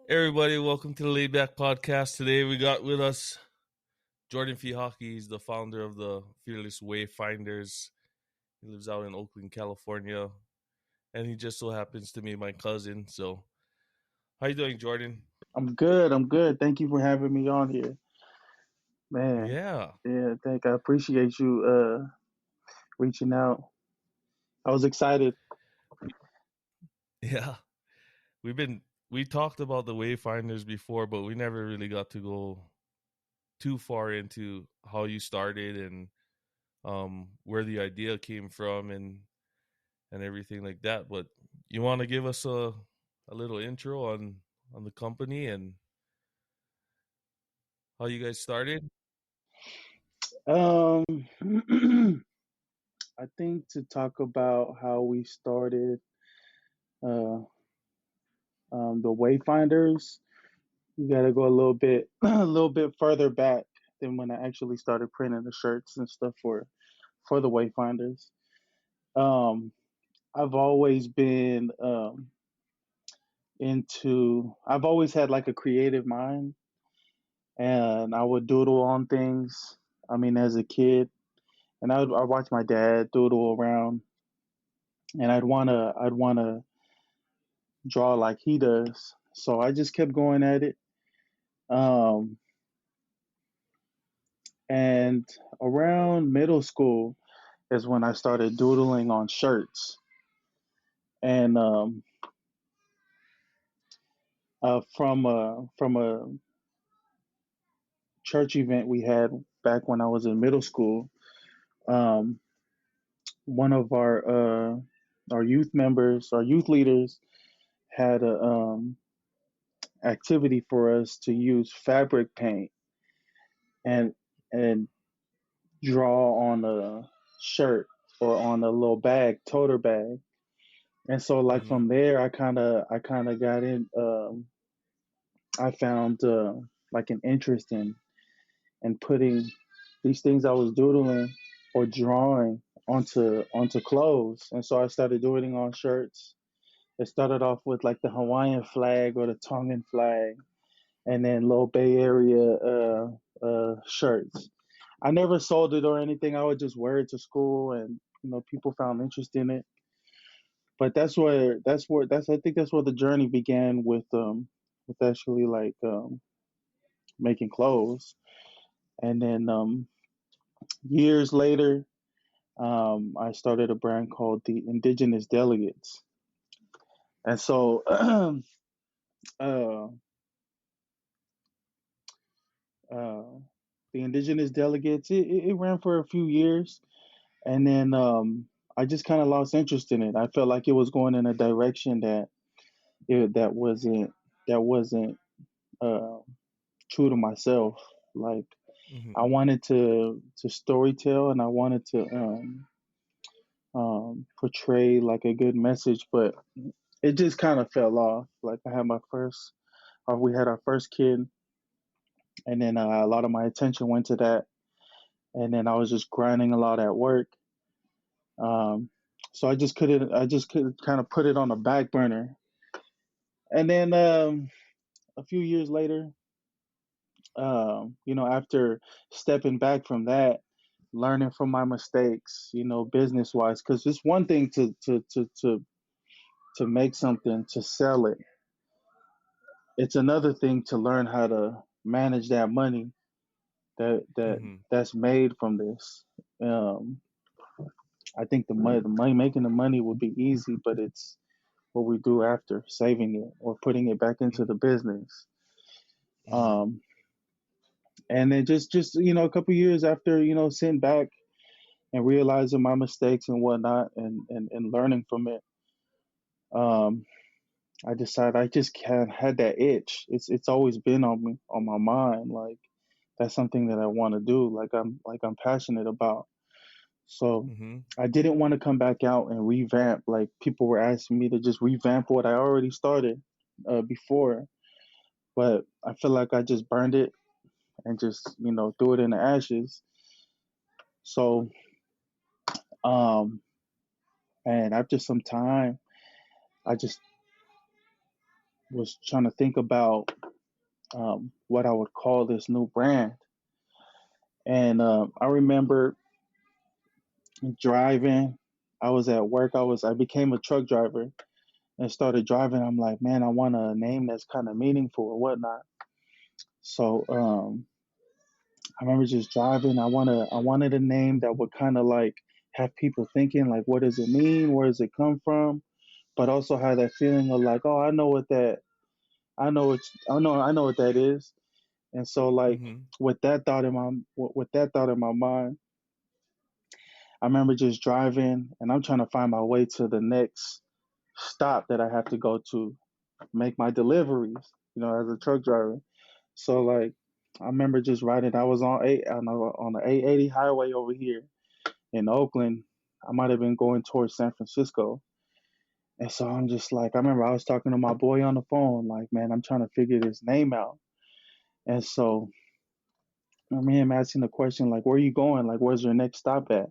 Everybody, welcome to the Laid Back Podcast. Today we got with us Jordan Fihaki. He's the founder of the Fearless Wayfinders. He lives out in Oakland, California, and he just so happens to be my cousin. So, how you doing, Jordan? I'm good. I'm good. Thank you for having me on here, man. Yeah, Yeah, I appreciate you reaching out. I was excited. yeah. We talked about the Wayfinders before, but we never really got to go too far into how you started and where the idea came from and everything like that. But you want to give us a little intro on the company and how you guys started? Um, I think to talk about how we started uh, the Wayfinders, you got to go a little bit, a little bit further back than when I actually started printing the shirts and stuff for the Wayfinders. Um, I've always been I've always had like a creative mind, and I would doodle on things. I mean, as a kid, and I'd watch my dad doodle around, and I'd wanna draw like he does. So I just kept going at it. Um, and around middle school is when I started doodling on shirts, and from a church event we had back when I was in middle school. Um, One of our youth members, our youth leaders, had a activity for us to use fabric paint and and draw on a shirt or on a little bag, toter bag. And so like Hmm. from there I kind of got in I found like an interest in putting these things I was doodling or drawing onto clothes. And so I started doing it on shirts. It started off with like the Hawaiian flag or the Tongan flag, and then little Bay Area shirts. I never sold it or anything. I would just wear it to school, and people found interest in it. But that's I think that's where the journey began with actually like making clothes, and then years later, I started a brand called the Indigenous Delegates, and so uh, uh, the Indigenous Delegates it ran for a few years, and then I just kind of lost interest in it. I felt like it was going in a direction that wasn't uh, true to myself. Like I Hmm. wanted to storytell, and I wanted to portray like a good message, but it just kind of fell off. Like I had we had our first kid, and then a lot of my attention went to that, and then I was just grinding a lot at work. Um, so I just could kind of put it on the back burner. And then a few years later, after stepping back from that, learning from my mistakes, business wise, because it's one thing to make something to sell it. It's another thing to learn how to manage that money Hmm. that's made from this. Um, I think the money making the money would be easy, but it's what we do after saving it or putting it back into the business. Hmm. Um, and then just a couple years after sitting back and realizing my mistakes and whatnot, and learning from it, um, I decided I just can't had that itch. It's always been on my mind. Like that's something that I want to do. Like I'm passionate about. So Hmm. I didn't want to come back out and revamp. Like people were asking me to just revamp what I already started before, but I feel like I just burned it and just threw it in the ashes. So and after some time, I just was trying to think about what I would call this new brand. And I remember driving. I was at work. I became a truck driver and started driving. I'm like, man, I want a name that's kind of meaningful or whatnot. So I remember just driving. I wanted a name that would kind of like have people thinking like, what does it mean? Where does it come from? But also have that feeling of like, oh, I know what that is. And so like Mm-hmm. with that thought in my mind, I remember just driving and I'm trying to find my way to the next stop that I have to go to make my deliveries, as a truck driver. So like I remember just riding. I was on the 880 highway over here in Oakland. I might have been going towards San Francisco. And so I'm just like, I remember I was talking to my boy on the phone, like, man, I'm trying to figure this name out. And so I mean, him asking the question, like, where are you going? Like, where's your next stop at?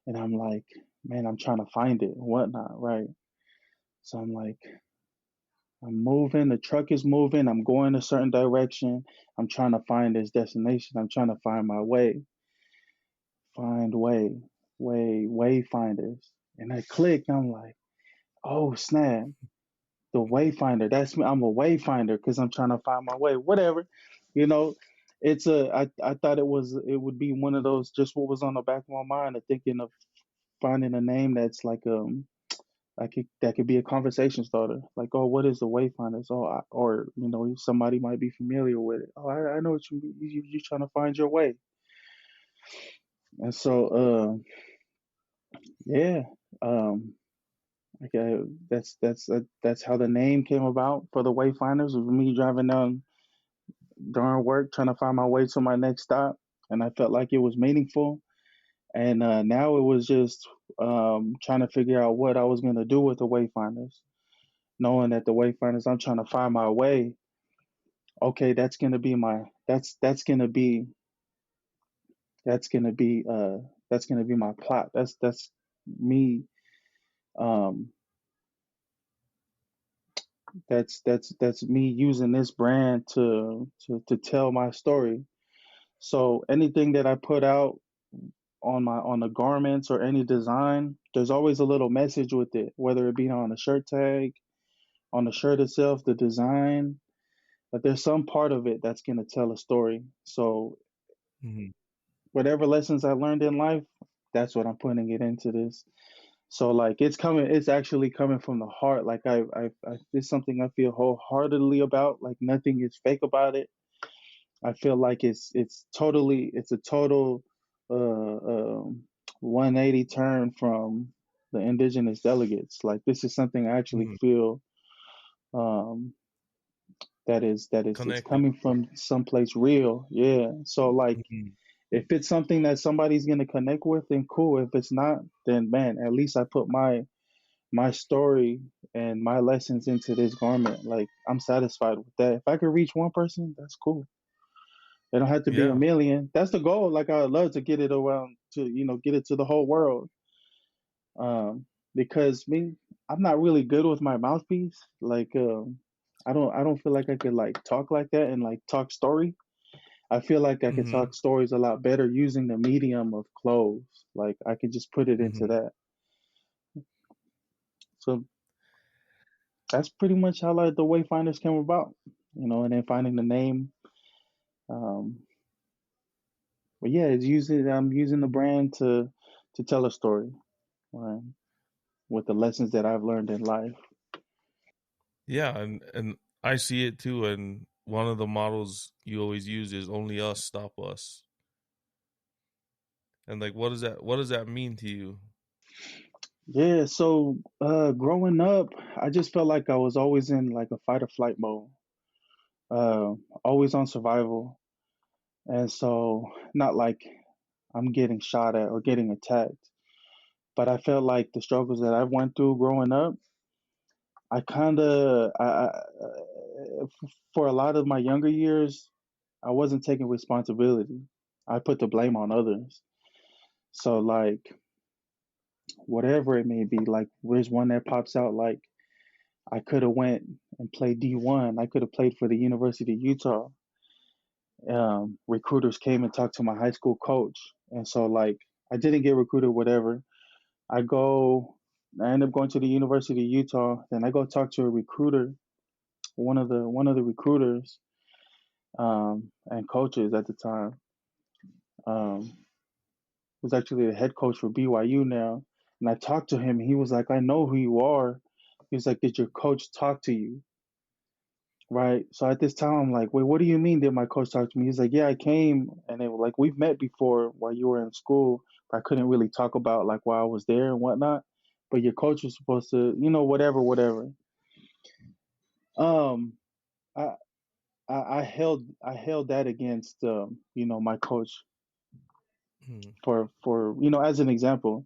And I'm like, man, I'm trying to find it and whatnot, right? So I'm like, I'm moving, the truck is moving, I'm going a certain direction. I'm trying to find this destination. I'm trying to find my way. Find wayfinders. And I clicked, I'm like, oh snap, the wayfinder. That's me. I'm a wayfinder because I'm trying to find my way. Whatever. You know, I thought it would be one of those just what was on the back of my mind of thinking of finding a name that's that could be a conversation starter. Like, oh, what is the wayfinders? Oh, or somebody might be familiar with it. Oh, I know what you mean. You're trying to find your way. And so yeah, um, okay, that's how the name came about for the Wayfinders. Was me driving down during work, trying to find my way to my next stop, and I felt like it was meaningful. And now it was just trying to figure out what I was gonna do with the Wayfinders, knowing that the Wayfinders, I'm trying to find my way. Okay, that's gonna be that's gonna be my plot. That's me. Um, that's me using this brand to tell my story. So anything that I put out on the garments or any design, there's always a little message with it, whether it be on the shirt tag, on the shirt itself, the design. But there's some part of it that's gonna tell a story. So Mm-hmm. whatever lessons I learned in life, that's what I'm putting it into this. So like it's actually coming from the heart. Like it's something I feel wholeheartedly about. Like nothing is fake about it. I feel like it's a total uh, um 180 turn from the indigenous delegates. Like this is something I actually Mm-hmm. feel um, that is it's Connected coming with. from someplace real. Yeah. So like Mm-hmm. if it's something that somebody's gonna connect with, then cool. If it's not, then man, at least I put my story and my lessons into this garment. Like I'm satisfied with that. If I could reach one person, that's cool. They don't have to be a Yeah. million. That's the goal. Like I'd love to get it around to get it to the whole world. Um, because I'm not really good with my mouthpiece. Like I don't feel like I could like talk like that and like talk story. I feel like I could Mm-hmm. talk stories a lot better using the medium of clothes. Like I could just put it into Mm-hmm. that. So that's pretty much how like the Wayfinders came about. And then finding the name. Um, but yeah, I'm using the brand to tell a story. Um, with the lessons that I've learned in life. Yeah, and I see it too. And one of the models you always use is "Only us stop us." And like, what does that mean to you? Yeah, so growing up, I just felt like I was always in like a fight or flight mode, uh, always on survival. And so, not like I'm getting shot at or getting attacked, but I felt like the struggles that I went through growing up, I kind of, for a lot of my younger years, I wasn't taking responsibility. I put the blame on others. So, like, whatever it may be, like, there's one that pops out like, I could have went and played D1. I could have played for the University of Utah. Recruiters came and talked to my high school coach, and so like I didn't get recruited, whatever. I go, I end up going to the University of Utah. Then I go talk to a recruiter, one of the recruiters and coaches at the time. Was actually the head coach for BYU now. And I talked to him. And he was like, "I know who you are." He was like, "Did your coach talk to you?" Right. So at this time, I'm like, "Wait, what do you mean? Did my coach talk to me?" He's like, "Yeah, I came, and it like we've met before while you were in school, but I couldn't really talk about like why I was there and whatnot. But your coach was supposed to, whatever, whatever." Um, I I held that against my coach Mm-hmm. for as an example.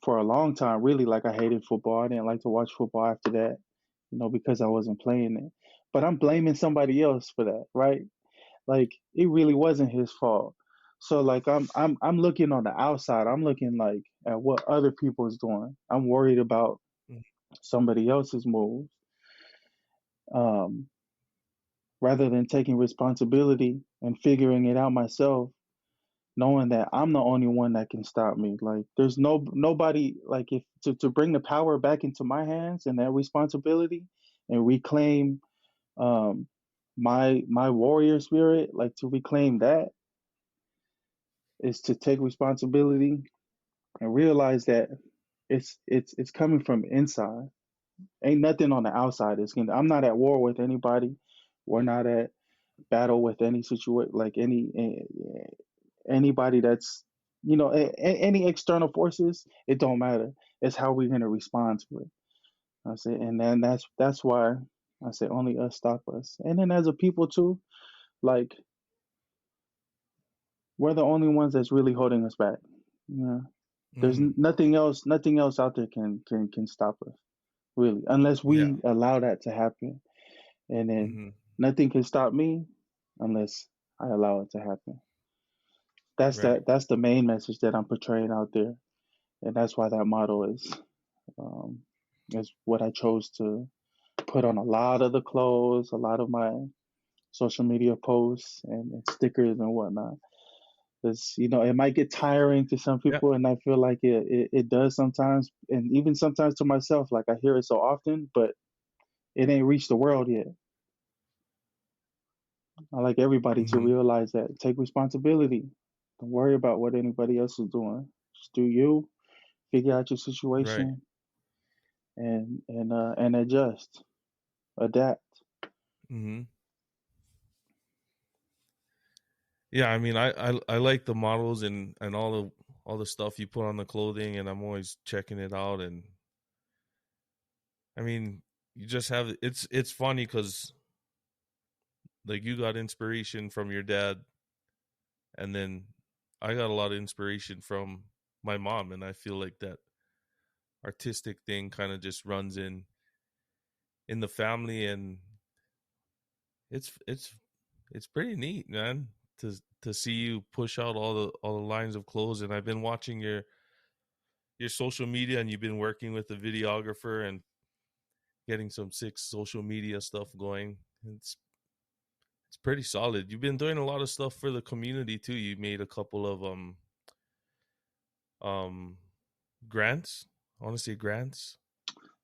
For a long time, really, like I hated football. I didn't like to watch football after that, because I wasn't playing it. But I'm blaming somebody else for that, right? Like it really wasn't his fault. So like I'm looking on the outside. I'm looking like at what other people is doing. I'm worried about somebody else's moves, um, rather than taking responsibility and figuring it out myself, knowing that I'm the only one that can stop me. Like there's nobody like if to bring the power back into my hands and that responsibility and reclaim my warrior spirit, like to reclaim that is to take responsibility and realize that it's coming from inside. Ain't nothing on the outside. I'm not at war with anybody. We're not at battle with any situation like anybody that's any external forces. It don't matter. It's how we're gonna respond to it. I say, and then that's why I say only us stop us. And then as a people too, like we're the only ones that's really holding us back. Yeah, there's Mm-hmm. nothing else out there can stop us really, unless Yeah. we allow that to happen. And then Mm-hmm. nothing can stop me unless I allow it to happen. That's Right. that's the main message that I'm portraying out there, and that's why that motto um, is what I chose to put on a lot of the clothes, a lot of my social media posts and stickers and whatnot. Because it might get tiring to some Yeah. people, and I feel like it does sometimes, and even sometimes to myself. Like I hear it so often, but it ain't reached the world yet. I like everybody to Mm-hmm. realize that. Take responsibility. Don't worry about what anybody else is doing. Just do you. Figure out your Right. situation and adjust, adapt. Mm-hmm. Yeah. I mean, I like the models and all the stuff you put on the clothing, and I'm always checking it out. And I mean, you just have it's funny because like you got inspiration from your dad, and then I got a lot of inspiration from my mom, and I feel like that artistic thing kind of just runs in the family, and it's it's it's pretty neat, man, to see you push out all the lines of clothes. And I've been watching your social media, and you've been working with a videographer and getting some sick social media stuff going. It's pretty solid. You've been doing a lot of stuff for the community too. You made a couple of um grants. I want to say grants.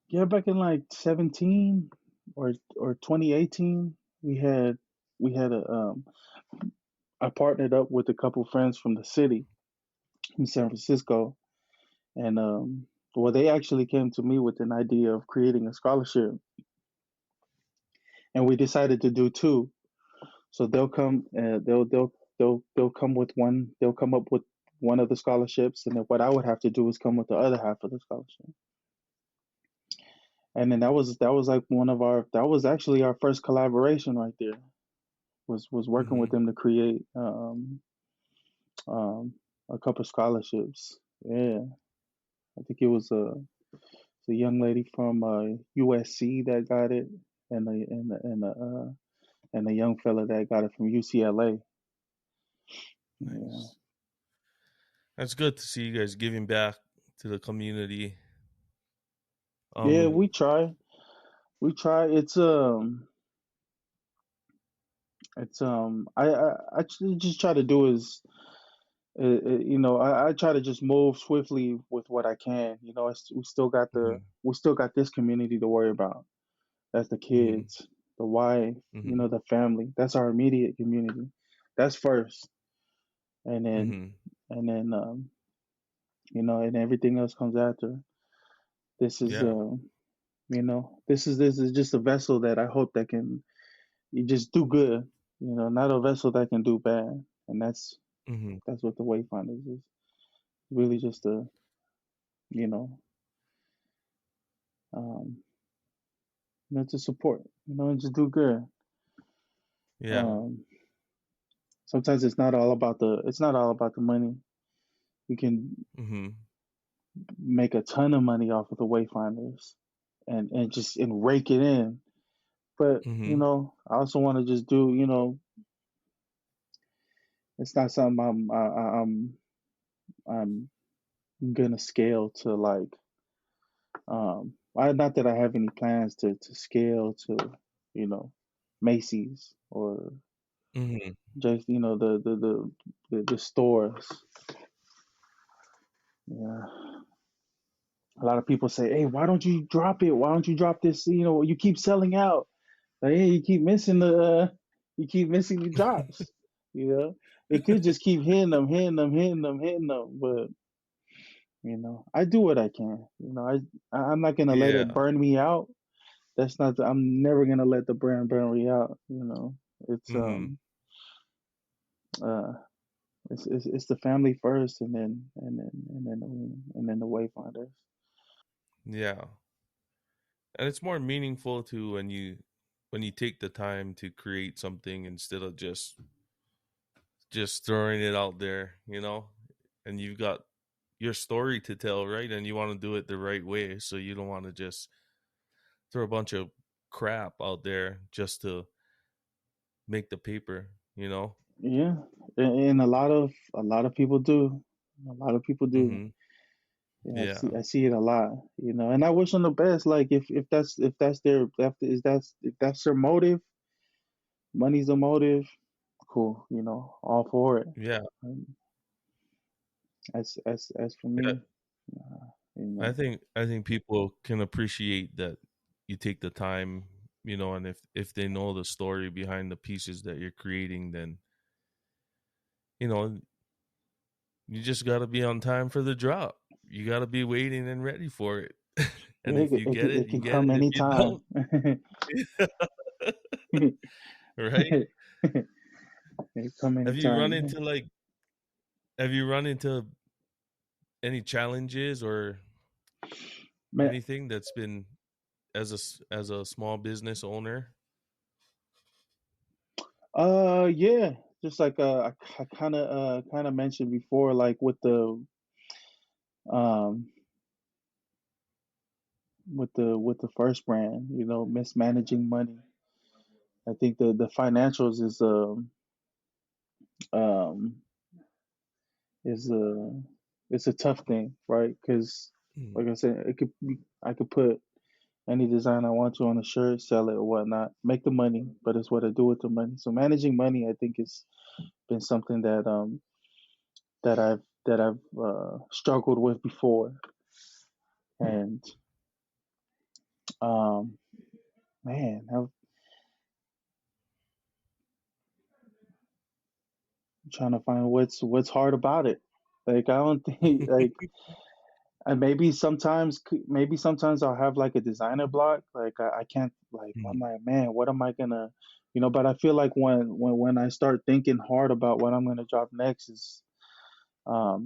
Yeah, back in like 17 or 2018, we had I partnered up with a couple friends from the city in San Francisco, and well, they actually came to me with an idea of creating a scholarship, and we decided to do two. So they'll come, they'll come with one. They'll come up with one of the scholarships, and then what I would have to do is come with the other half of the scholarship. And then that was like that was actually our first collaboration right there. Was working with Mm-hmm. them to create um, a couple scholarships. Yeah, I think it was a young lady from USC that got it, and a young fella that got it from UCLA. Yeah. Nice. That's good to see you guys giving back to the community. Yeah, Um. we try. We try. I actually just try to do is I try to just move swiftly with what I can. Mhm. We still got this community to worry about. That's the Mhm. kids, the wife, Mhm. the family. That's our immediate community. That's first, and then Mhm. and then and everything else comes after. This is Yeah. this is just a vessel that I hope that can you just do good. Not a vessel that can do bad, and Mhm. that's what the Wayfinders is. Really just a you know um, to support, and just do good. Yeah. Um, Sometimes it's not all about the money. You can Mhm. make a ton of money off of the Wayfinders and just and rake it in. But Mhm. I also want to just do it's not something I'm gonna scale to like not that I have any plans to scale to you know Macy's or Mhm. just the stores. Yeah. A lot of people say, "Hey, why don't you drop it? Why don't you drop this? You keep selling out. Like, hey, you keep missing the drops. It could just keep hitting them, hitting them, hitting them, hitting them. But I do what I can. I'm not gonna let it Yeah. burn me out. I'm never gonna let the brand burn me out. It's Mhm. uh, it's the family first, and then the wayfinders. Yeah. And it's more meaningful to when you take the time to create something instead of just throwing it out there, and you've got your story to tell, right? And you want to do it the right way, so you don't want to just throw a bunch of crap out there just to make the paper. Yeah, and a lot of people do. A lot of people do. Mhm. Yeah, Yeah. I see it a lot. And I wish them the best. Like if that's their motive, money's a motive. Cool. All for it. Yeah. Um, as for Yeah. me, uh, you I know, think I think people can appreciate that you take the time, and if they know the story behind the pieces that you're creating, then you know you just got to be on time for the drop. You got to be waiting and ready for it. And if you get it, it you can get come it. If you anytime. don't, right? It can come Have you run anytime, into man. like have you run into any challenges or Man, anything that's been as a small business owner? yeah, just like I kind of mentioned before, like um with the first brand, mismanaging money. I think the financials um is a it's a tough thing, right? Because Mm. like I said, I could put any design I want to on a shirt, sell it or whatnot, make the money, but it's what I do with the money. So managing money, I think, has been something that I've struggled with before, and um, man, I'm trying to find what's hard about it. Like I don't think like and maybe sometimes I'll have like a designer block. Like I can't like I'm Mm. like man, what am I gonna but I feel like when I start thinking hard about what I'm gonna drop next is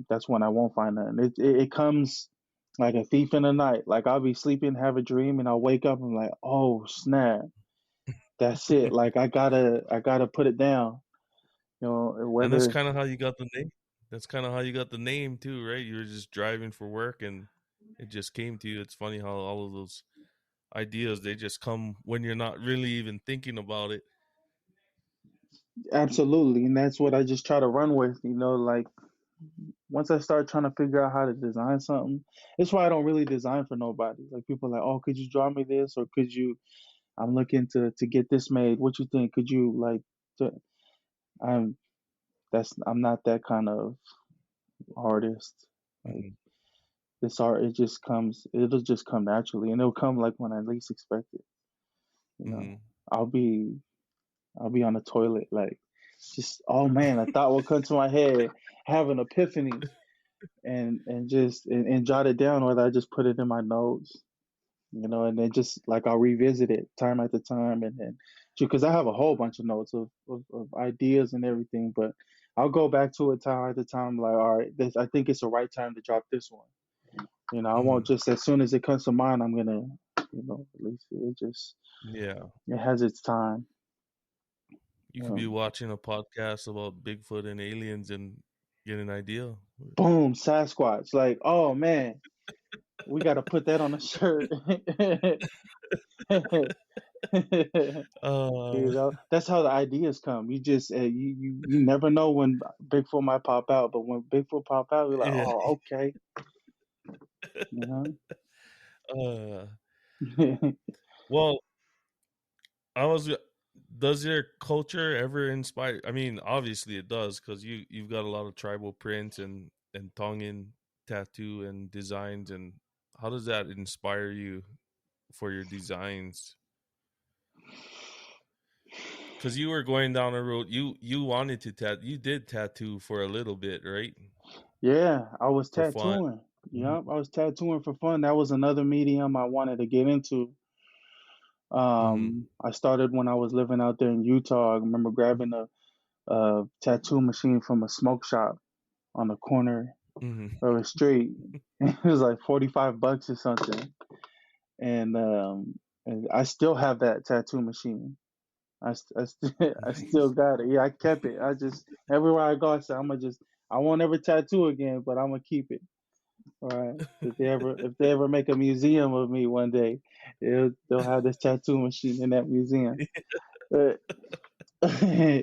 that's when I won't find nothing. It comes like a thief in the night. Like I'll be sleeping, have a dream, and I'll wake up and I'm like, oh snap, that's it. Like I gotta put it down. And that's Whether kind of how you got the name. That's kind of how you got the name too, right? You were just driving for work and it just came to you. It's funny how all of those ideas they just come when you're not really even thinking about it. absolutely, and that's what I just try to run with. once I start trying to figure out how to design something, it's why I don't really design for nobody. Like people are like, oh, could you draw me this, or could you? I'm looking to get this made. What you think? Could you like? To, I'm I'm not that kind of artist. Like Mhm. this art, it'll just come naturally, and it'll come like when I least expect it. You know, Mhm. I'll be I'll be on the toilet, like just oh man, a thought will come to my head, have an epiphany, and jot it down, or I just put it in my notes, and then just like I'll revisit it time after time, and then because I have a whole bunch of notes of ideas and everything, but I'll go back to it time after time, like all right, this I think it's the right time to drop this one. I won't Mhm. just as soon as it comes to mind, I'm gonna release it. Yeah. It has its time. You could be Um, watching a podcast about Bigfoot and aliens and get an idea. Boom, Sasquatch. Like, oh man, we got to put that on a shirt. Uh, That's how the ideas come. You just you never know when Bigfoot might pop out, but when Bigfoot pop out, you're like, yeah. oh, okay, you Uh, know. well, I was. Does your culture ever inspire? I mean, obviously it does, because you've got a lot of tribal prints and Tongan tattoo and designs. And how does that inspire you for your designs? Because you were going down a road. You wanted to you did tattoo for a little bit, right? Yeah, I was For fun. tattooing. Mhm. Yep, I was tattooing for fun. That was another medium I wanted to get into. Mhm. I started when I was living out there in Utah. I remember grabbing a tattoo machine from a smoke shop on the corner Mhm. of the street. It was like $45 or something, and I still have that tattoo machine. I still Nice. got it. Yeah, I kept it. I just everywhere I go, I say I won't ever tattoo again, but I'm gonna keep it. All right. If they ever make a museum of me one day, they'll have this tattoo machine in that museum. But yeah,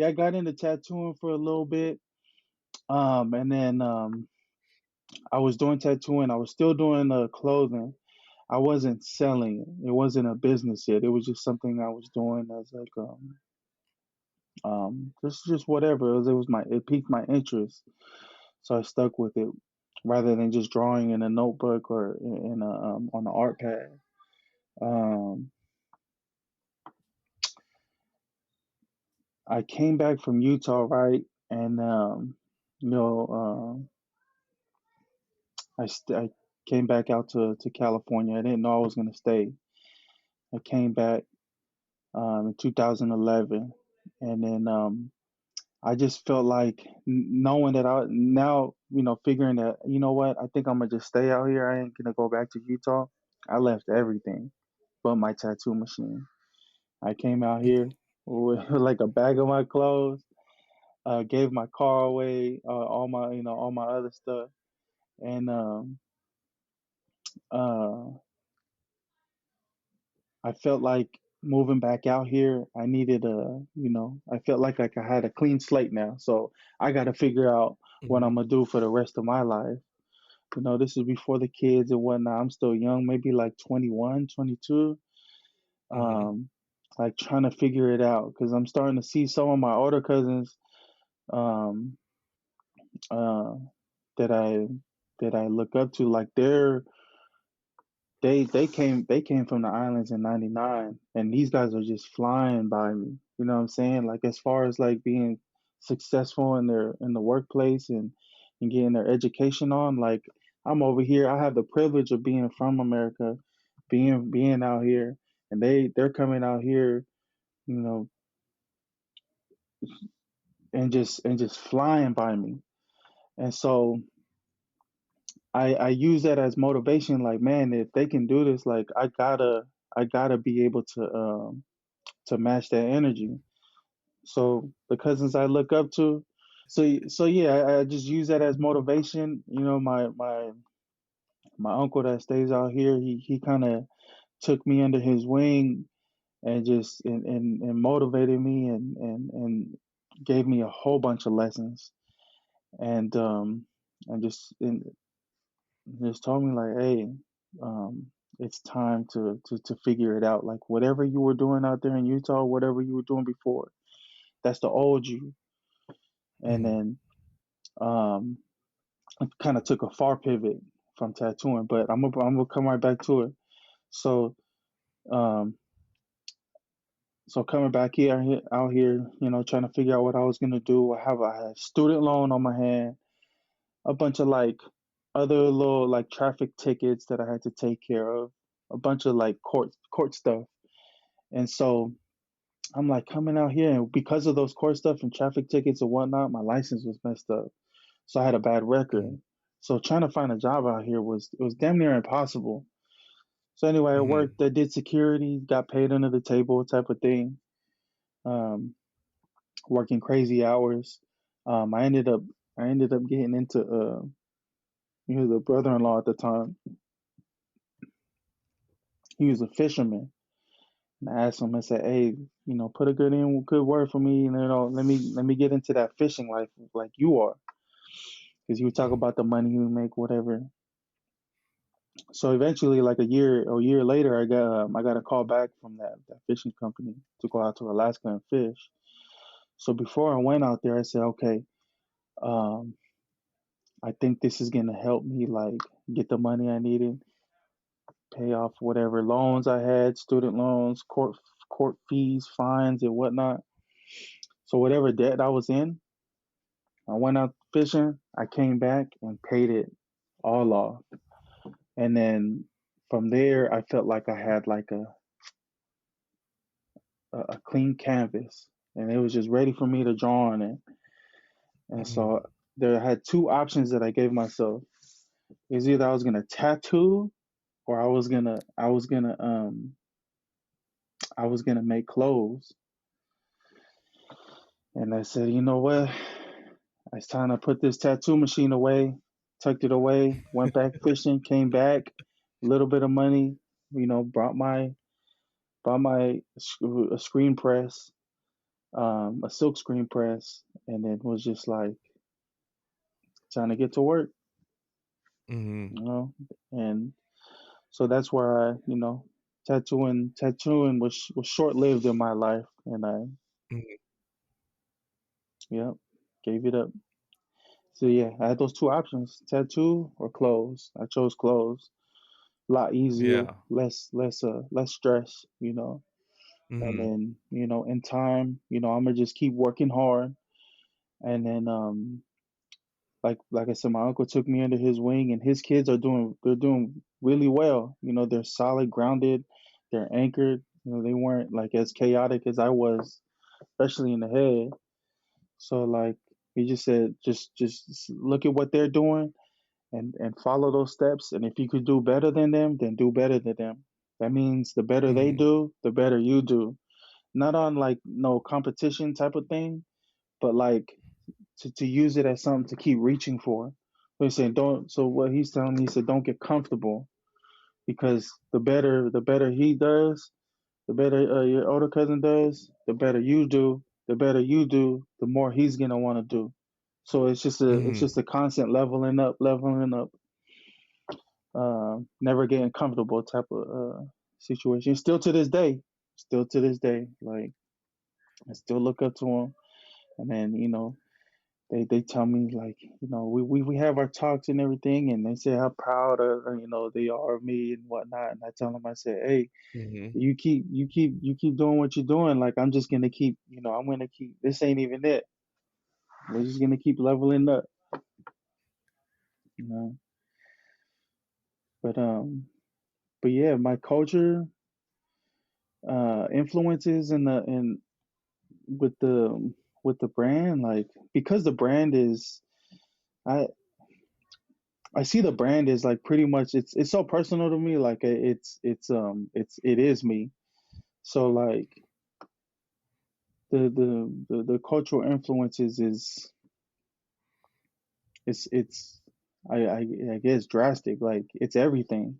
I got into tattooing for a little bit. And then I was doing tattooing. I was still doing clothing. I wasn't selling it. It wasn't a business yet. It was just something I was doing as like just whatever. It piqued my interest, so I stuck with it rather than just drawing in a notebook or in a on an art pad. Um, I came back from Utah, right, and you know, I came back out to California. I didn't know I was gonna stay. I came back in 2011, and then I just felt like knowing that I now, figuring that, what, I think I'm gonna just stay out here. I ain't gonna go back to Utah. I left everything but my tattoo machine. I came out here with like a bag of my clothes, gave my car away, all my other stuff, and uh, I felt like moving back out here, I needed I felt like I had a clean slate now. So I got to figure out what Mhm. I'm gonna do for the rest of my life. This is before the kids and whatnot. I'm still young, maybe like 21, 22. Mhm. Um, like trying to figure it out because I'm starting to see some of my older cousins um, uh, that I look up to. Like they came from the islands in '99, and these guys are just flying by me. You know what I'm saying? Like as far as like being successful in the workplace and getting their education on. Like I'm over here. I have the privilege of being from America, being out here, and they're coming out here, you know, and just flying by me. And so I use that as motivation. Like man, if they can do this, like I gotta be able to match that energy. So the cousins I look up to, so yeah, I just use that as motivation. My uncle that stays out here, he kind of took me under his wing and just and motivated me and gave me a whole bunch of lessons. and just told me like, hey, it's time to figure it out. Like whatever you were doing out there in Utah, whatever you were doing before, that's the old you. And Mm-hmm. then um, I kind of took a far pivot from tattooing, but I'm gonna come right back to it. So um, so coming back out here, trying to figure out what I was gonna do. I had a student loan on my hand, a bunch of like other little like traffic tickets that I had to take care of, a bunch of like court stuff. And so I'm like coming out here, and because of those court stuff and traffic tickets and whatnot, my license was messed up. So I had a bad Mm-hmm. record. So trying to find a job out here was damn near impossible. So anyway, I Mm-hmm. worked. I did security, got paid under the table type of thing. Um, Working crazy hours. Um, I ended up I ended up getting into he was a brother-in-law at the time. He was a fisherman. And I asked him, I said, hey, put a good word for me, and let me get into that fishing life like you are, because you talk about the money you make, whatever. So eventually, like a year later, I got a call back from that fishing company to go out to Alaska and fish. So before I went out there, I said, okay, um, I think this is gonna help me like get the money I needed, pay off whatever loans I had, student loans, court fees, fines, and whatnot. So whatever debt I was in, I went out fishing. I came back and paid it all off, and then from there, I felt like I had like a clean canvas, and it was just ready for me to draw on it. And Mm-hmm. so there I had two options that I gave myself. Is either I was gonna tattoo, or I was gonna make clothes. And I said, you know what? It's time to put this tattoo machine away. Tucked it away. Went back fishing. Came back. A little bit of money. Bought my a screen press, a silk screen press, and then was just like trying to get to work, Mm-hmm. you know. And so that's where tattooing was short lived in my life, and I, yep, gave it up. So yeah, I had those two options: tattoo or clothes. I chose clothes. A lot easier, Yeah. less stress, And Mm-hmm. then in time, I'm gonna just keep working hard, and then like I said, my uncle took me under his wing, and his kids they're doing really well. They're solid, grounded, they're anchored. They weren't like as chaotic as I was, especially in the head. So like he just said, just look at what they're doing and follow those steps. And if you could do better than them, then do better than them. That means the better they Mm-hmm. do, the better you do. Not on like no competition type of thing, but like to use it as something to keep reaching for. So he's saying don't. So what he's telling me, he said don't get comfortable, because the better he does, the better your older cousin does, the better you do. The better you do, the more he's gonna want to do. So it's just a constant leveling up, never getting comfortable type of situation. Still to this day, like I still look up to him, and then they tell me like we have our talks and everything, and they say how proud of they are of me and whatnot, and I tell them, I say, hey, Mm-hmm. you keep doing what you're doing, like I'm just gonna keep I'm gonna keep, this ain't even it, we're just gonna keep leveling up, you know but yeah, my culture influences in with the brand, like because the brand is, I I see the brand is like pretty much, it's so personal to me, like it is me. So like the cultural influences it's I guess drastic, like it's everything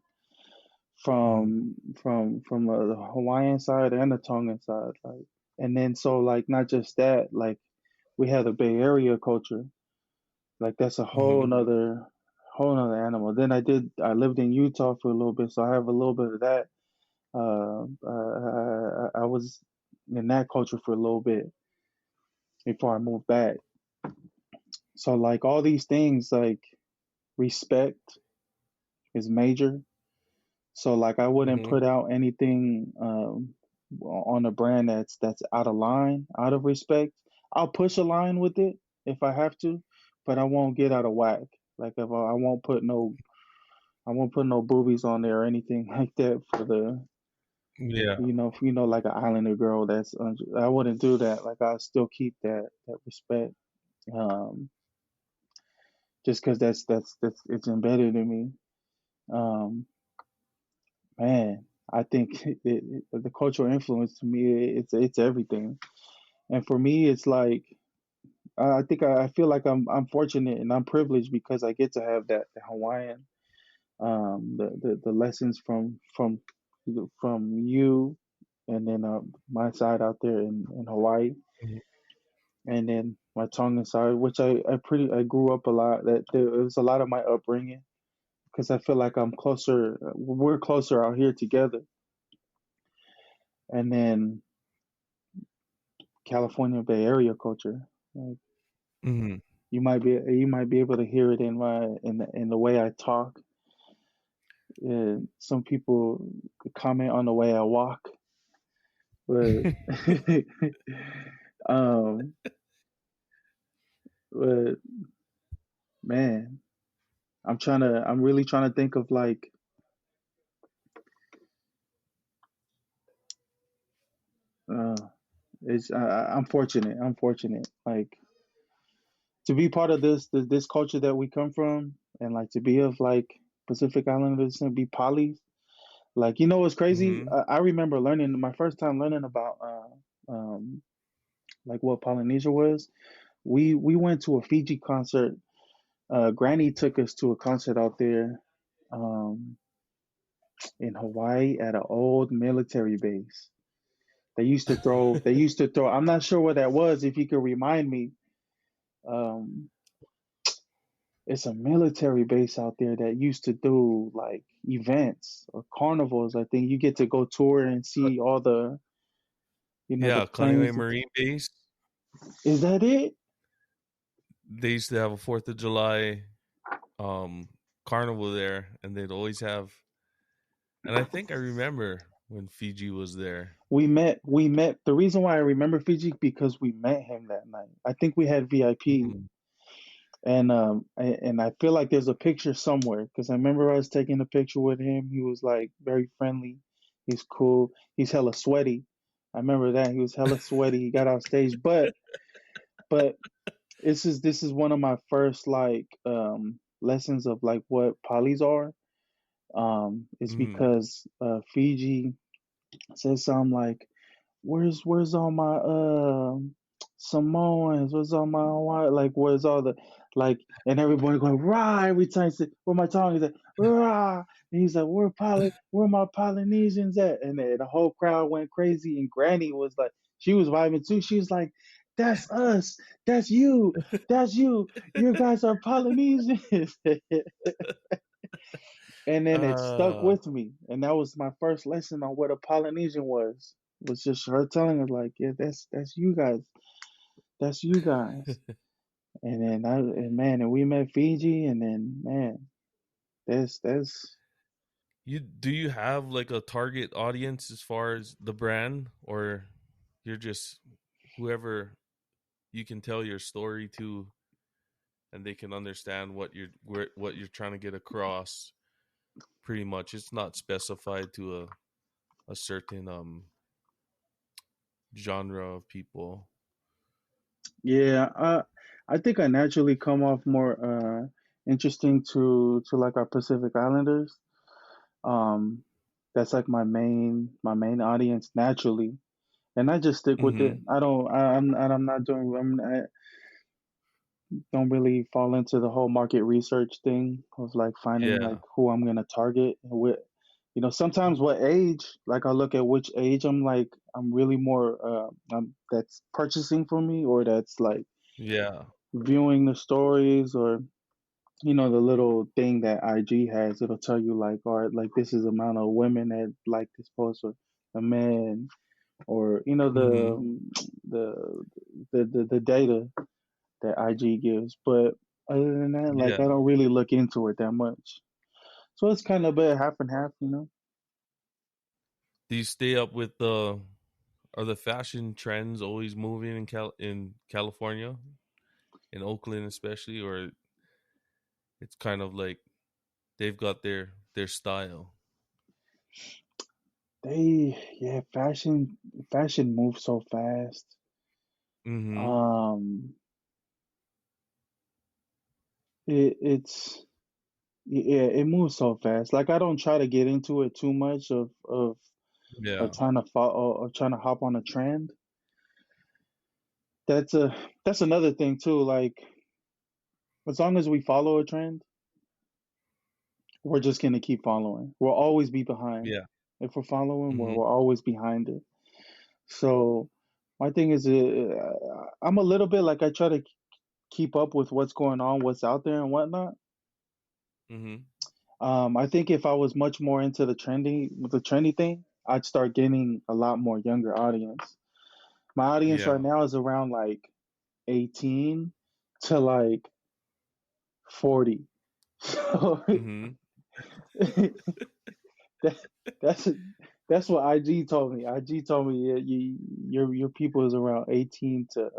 Mm-hmm. from the Hawaiian side and the Tongan side, like, and then so like not just that, like we have the Bay Area culture. Like that's a Mhm. whole nother animal. Then I lived in Utah for a little bit, so I have a little bit of that. I was in that culture for a little bit before I moved back. So like all these things, like respect is major. So like I wouldn't Mhm. put out anything on a brand that's out of line, out of respect. I'll push a line with it if I have to, but I won't get out of whack. Like if I won't put no boobies on there or anything like that for the Yeah. like an Islander girl. I wouldn't do that. Like I still keep that respect. Um, just because that's it's embedded in me. Um, Man, I think the cultural influence to me it's everything. And for me, it's like I think I feel like I'm fortunate and I'm privileged because I get to have that the Hawaiian the lessons from you and then my side out there in Hawaii Mhm. and then my Tongan side, which I grew up a lot. It was a lot of my upbringing because I feel like I'm closer. We're closer out here together, and then California Bay Area culture. Like Mhm. you might be able to hear it in the way I talk. Some people comment on the way I walk, but um, but man, I'm really trying to think of like uh, I'm fortunate. I'm fortunate. Like to be part of this culture that we come from, and like to be of like Pacific Islanders and be polys. Like what's crazy? Mhm. I remember learning my first time learning about like what Polynesia was. We went to a Fiji concert. Granny took us to a concert out there um, in Hawaii at an old military base. They used to throw. I'm not sure what that was. If you could remind me, um, it's a military base out there that used to do like events or carnivals. I think you get to go tour and see all the Yeah, Kaneohe planes. Marine Base. Is that it? They used to have a 4th of July um carnival there, and they'd always have, and I think I remember when Fiji was there. We met. The reason why I remember Fiji because we met him that night. I think we had VIP, Mhm. and I feel like there's a picture somewhere because I remember us taking a picture with him. He was like very friendly. He's cool. He's hella sweaty. I remember that he was hella sweaty. He got off stage, but this is one of my first like lessons of like what polys are. It's Mhm. because Fiji says something like where's all my Samoans? Where's all my Hawaii? Like where's all the like and everybody going rah every time he said where my tongue is at rah and he's like where my Polynesians at? And the whole crowd went crazy and Granny was like she was vibing too. She was like, that's us, that's you, you guys are Polynesians. And then it stuck Uh with me. And that was my first lesson on what a Polynesian was just her telling us like, yeah, that's you guys. That's you guys. And then and we met Fiji and then man, that's do you have like a target audience as far as the brand, or you're just whoever you can tell your story to, and they can understand what you're trying to get across? Pretty much, it's not specified to a certain genre of people. yeah, I think I naturally come off more interesting to like our Pacific Islanders. Um that's like my main audience naturally. And I just stick with it. Mhm. I don't I'm not doing I don't really fall into the whole market research thing of like finding like Yeah. who I'm gonna target and what sometimes what age like I look at which age I'm really more that's purchasing for me or that's like Yeah. viewing the stories, or the little thing that IG has. It'll tell you like, all right, like this is the amount of women that like this post, or a man, or Mm-hmm. the the data that IG gives. But other than that, like I Yeah. don't really look into it that much. So it's kind of a half and half. Do you stay up with the are the fashion trends always moving in California, in Oakland especially, or it's kind of like they've got their style? Yeah, fashion moves so fast. Mm-hmm. Um, it's yeah, it moves so fast. Like I don't try to get into it too much of Yeah. trying to follow or trying to hop on a trend. That's another thing too. Like as long as we follow a trend, we're just gonna keep following. We'll always be behind. Yeah. If we're following, we're, Mm-hmm. we're always behind it. So my thing is, I'm a little bit like I try to keep up with what's going on, what's out there, and whatnot. Mm-hmm. I think if I was much more into the trendy thing, I'd start getting a lot more younger audience. My audience right Yeah. now is around like 18 to like 40. So Mm-hmm. that, that's that's what IG told me. IG told me, yeah, your people is around 18 to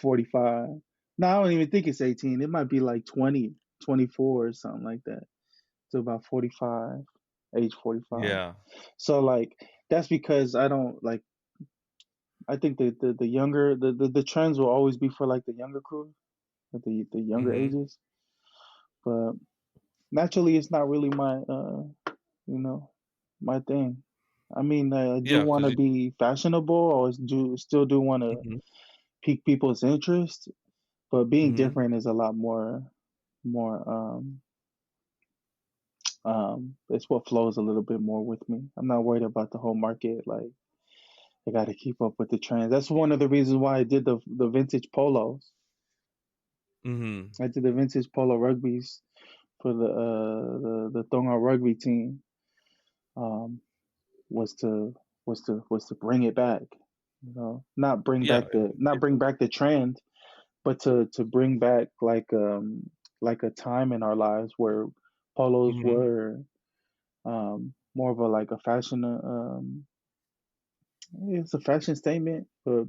45. No, I don't even think it's 18. It might be like 20, 24 or something like that. To about 45, age 45. Yeah. So like that's because I don't like. I think the younger the trends will always be for like the younger crew, like the younger Mm-hmm. ages. But naturally, it's not really you know my thing. I mean, I do Yeah, want because to be fashionable, or still do want to mm-hmm. pique people's interest, but being Mm-hmm. different is a lot more it's what flows a little bit more with me. I'm not worried about the whole market. Like I got to keep up with the trends. That's one of the reasons why I did the vintage polos. Mm-hmm. I did the vintage polo rugbies for the Tonga rugby team. Um, was to was to bring it back. Not bring Yeah. back the trend, but to bring back like a time in our lives where polos Mm-hmm. were more of a like a fashion. It's a fashion statement, but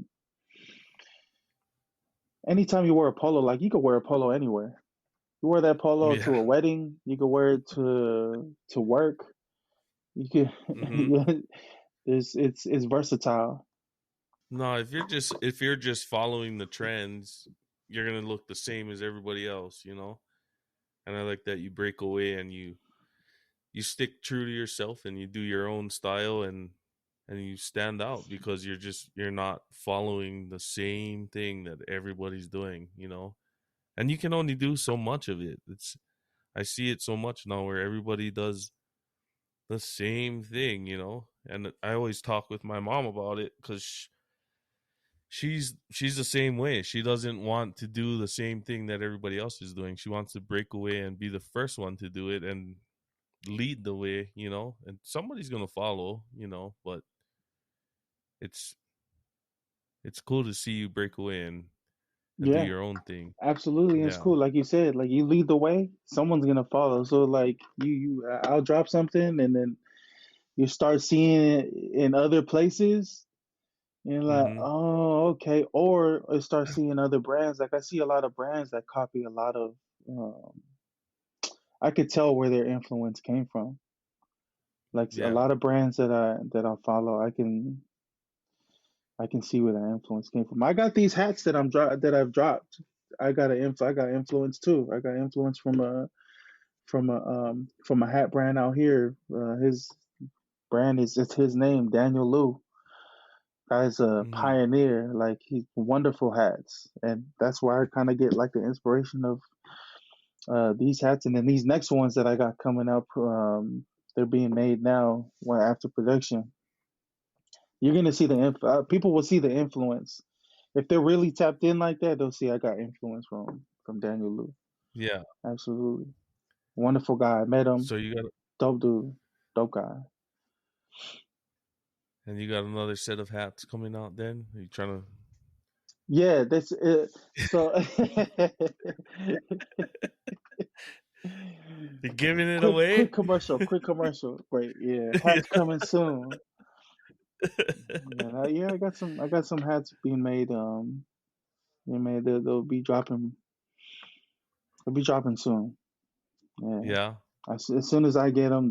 anytime you wear a polo, like you could wear a polo anywhere. You wear that polo to Yeah. a wedding. You could wear it to work. You could. Mm-hmm. Yeah, it's versatile. No, if you're just following the trends, you're gonna look the same as everybody else, you know? And I like that you break away and you stick true to yourself and you do your own style and you stand out because you're not following the same thing that everybody's doing, you know? And you can only do so much of it. It's I see it so much now where everybody does the same thing, you know? And I always talk with my mom about it cuz she's the same way. She doesn't want to do the same thing that everybody else is doing. She wants to break away and be the first one to do it and lead the way, you know. And somebody's gonna follow, you know. But it's it's cool to see you break away and do Yeah, your own thing. absolutely. It's Yeah. cool. Like you said, like you lead the way, someone's gonna follow. So like I'll drop something, and then you start seeing it in other places. And you're like, Mm-hmm. oh, okay. Or I start seeing other brands. Like I see a lot of brands that copy a lot of. Um, I could tell where their influence came from. Like a Yeah. lot of brands that I follow, I can see where that influence came from. I got these hats that I've dropped. I got influence too. I got influence from a hat brand out here. His brand is it's his name, Daniel Liu. Guy's a Mm-hmm. pioneer. Like he's wonderful hats, and that's where I kind of get like the inspiration of these hats, and then these next ones that I got coming up. They're being made now. After production, you're gonna see people will see the influence If they're really tapped in like that, they'll see I got influence from Daniel Lu. Yeah. Absolutely, wonderful guy. Met him, So you got dope dude, dope guy. and you got another set of hats coming out. Then are you trying Yeah, that's it. So You're giving it quick away? commercial, quick commercial. Wait, yeah, Yeah. hats coming soon. Yeah, I got some hats being made. Being made. They'll be dropping soon. Yeah, Yeah. as soon as I get them,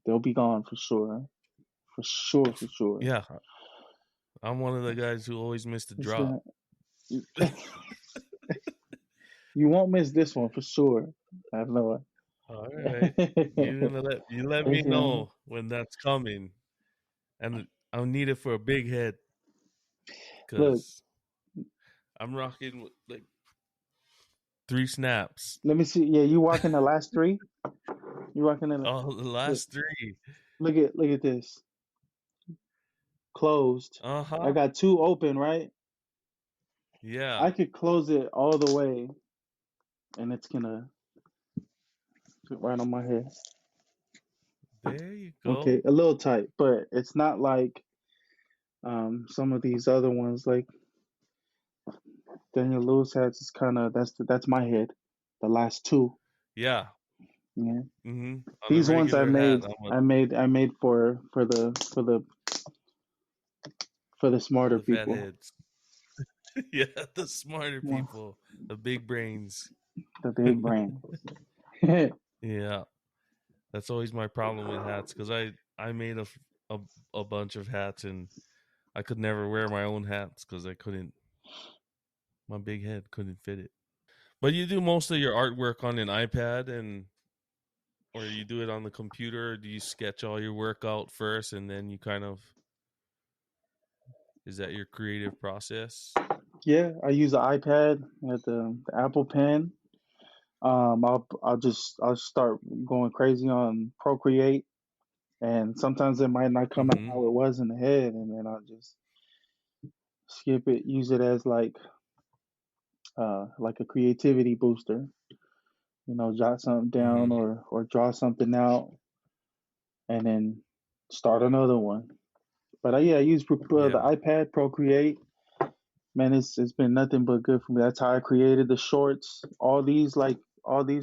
they'll be gone for sure, for sure, for sure. Yeah. I'm one of the guys who always missed a It's drop. gonna, you won't miss this one for sure. I know All right. it. You let me It's gonna know when that's coming. And I'll need it for a big head look. because I'm rocking with like 3 snaps. Let me see. Yeah, you walking the last three. You walking in. Oh, the Look, last three. look at this. Closed. I Uh-huh. got two open, right? I Yeah. could close it all the way, and it's gonna fit right on my head. There you go. Okay, a little tight, but it's not like some of these other ones. Like Daniel Lewis has, it's kind of that's my head. The last two. Yeah. Yeah, On a these ones regular hat, I'm a I made for the for smarter the fat people. heads. Yeah, the smarter Well, people, the big brains. the big brain. Yeah, Yeah. That's always my problem with hats because I made a a bunch of hats and I could never wear my own hats because I couldn't. My big head couldn't fit it. But you do most of your artwork on an iPad, and or you do it on the computer. Or do you sketch all your work out first, and then you kind of is that your creative process? I use an iPad at the Apple Pen. I'll start going crazy on Procreate, and sometimes it might not come out Mm-hmm. how it was in the head, and then I'll just skip it, use it as like a creativity booster. You know, jot something down Mm-hmm. or draw something out, and then start another one. But I use the Yeah. iPad Procreate. Man, it's been nothing but good for me. That's how I created the shorts. All these.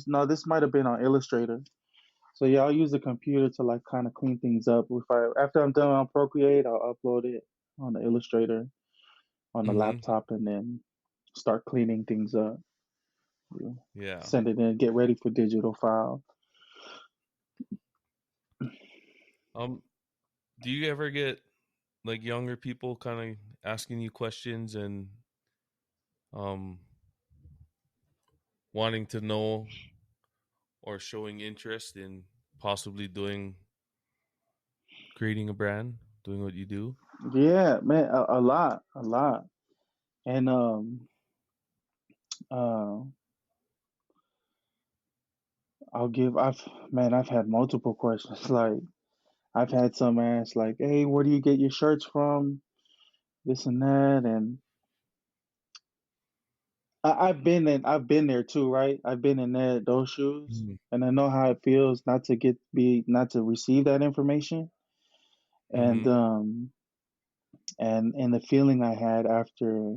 No, this might have been on Illustrator. So yeah, I'll use the computer to like kind of clean things up. If I After I'm done on Procreate, I'll upload it on the Illustrator on the Mm-hmm. laptop and then start cleaning things up. You know, Yeah. send it in, get ready for digital file. Um. Do you ever get like younger people kind of asking you questions and um wanting to know or showing interest in possibly doing creating a brand, doing what you do? Yeah, man, a lot. And uh, I've had multiple questions. Like I've had some ask like, "Hey, where do you get your shirts from?" This and that, and I've been there too, right? I've been in those shoes, Mm-hmm. and I know how it feels not to receive that information, and Mm-hmm. and the feeling I had after,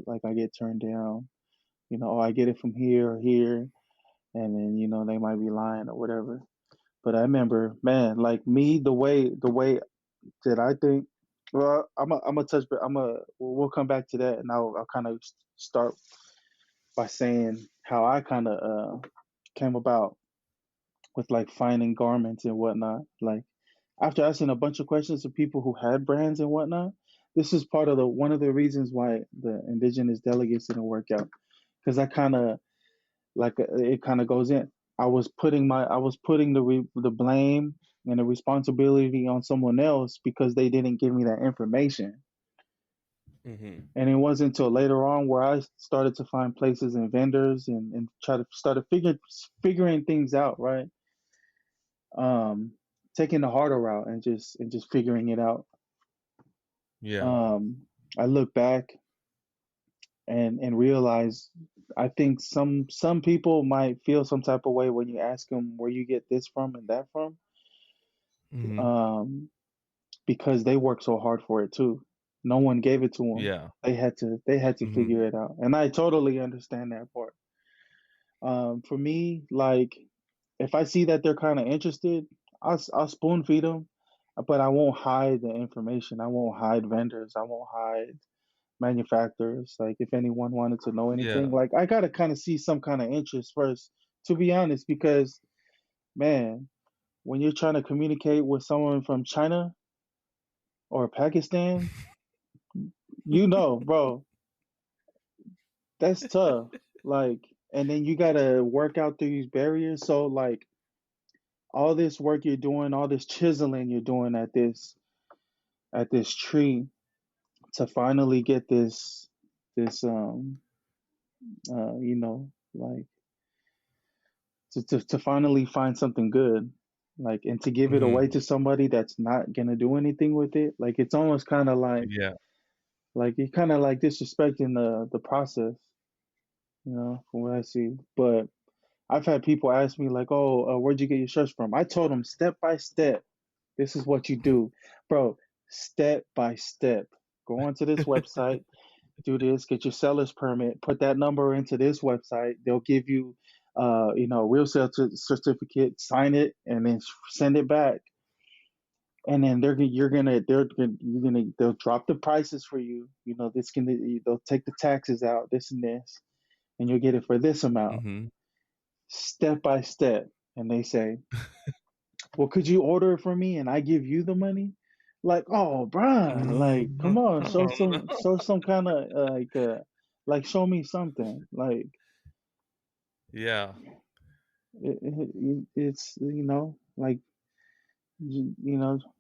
like I get turned down, oh, I get it from here or here, and then they might be lying or whatever. But I remember, man, like me, the way that I think. Well, I'm a touch, but we'll come back to that, and I'll kind of start by saying how I kind of came about with like finding garments and whatnot. Like after asking a bunch of questions of people who had brands and whatnot, this is part of the one of the reasons why the indigenous delegates didn't work out, because I kind of it kind of goes in. I was putting the blame and the responsibility on someone else because they didn't give me that information. Mm-hmm. And it wasn't until later on where I started to find places and vendors and try to started figuring things out, right? Taking the harder route and just figuring it out. Yeah. Um, I look back and realize I think some people might feel some type of way when you ask them where you get this from and that from, Mhm. um, because they work so hard for it too. No one gave it to them. Yeah. They had to Mhm. figure it out, and I totally understand that part. For me, like if I see that they're kind of interested, I'll spoon feed them, but I won't hide the information. I won't hide vendors. I won't hide manufacturers. Like if anyone wanted to know anything, Yeah. like I gotta kind of see some kind of interest first, to be honest, because man, when you're trying to communicate with someone from China or Pakistan, bro, that's tough. Like, and then you gotta work out through these barriers. So like all this work you're doing, all this chiseling you're doing at this tree to finally get this like to finally find something good, like, and to give it away Mhm. to somebody that's not gonna do anything with it, like it's almost kind of Yeah. like you're kind of like disrespecting the process, from what I see. But I've had people ask me like, "Oh, where'd you get your shirts from?" I told them step by step. This is what you do, bro. Step by step. Go onto this website, do this, get your seller's permit, put that number into this website. They'll give you, real sales certificate, sign it, and then send it back. And then they'll drop the prices for you. They'll take the taxes out, this and this, and you'll get it for this amount, Mhm. step by step. And they say, well, could you order it for me and I give you the money? Like, oh, bruh, like, come on, show Oh, no. some kind of like, show me something. Like, Yeah. it's like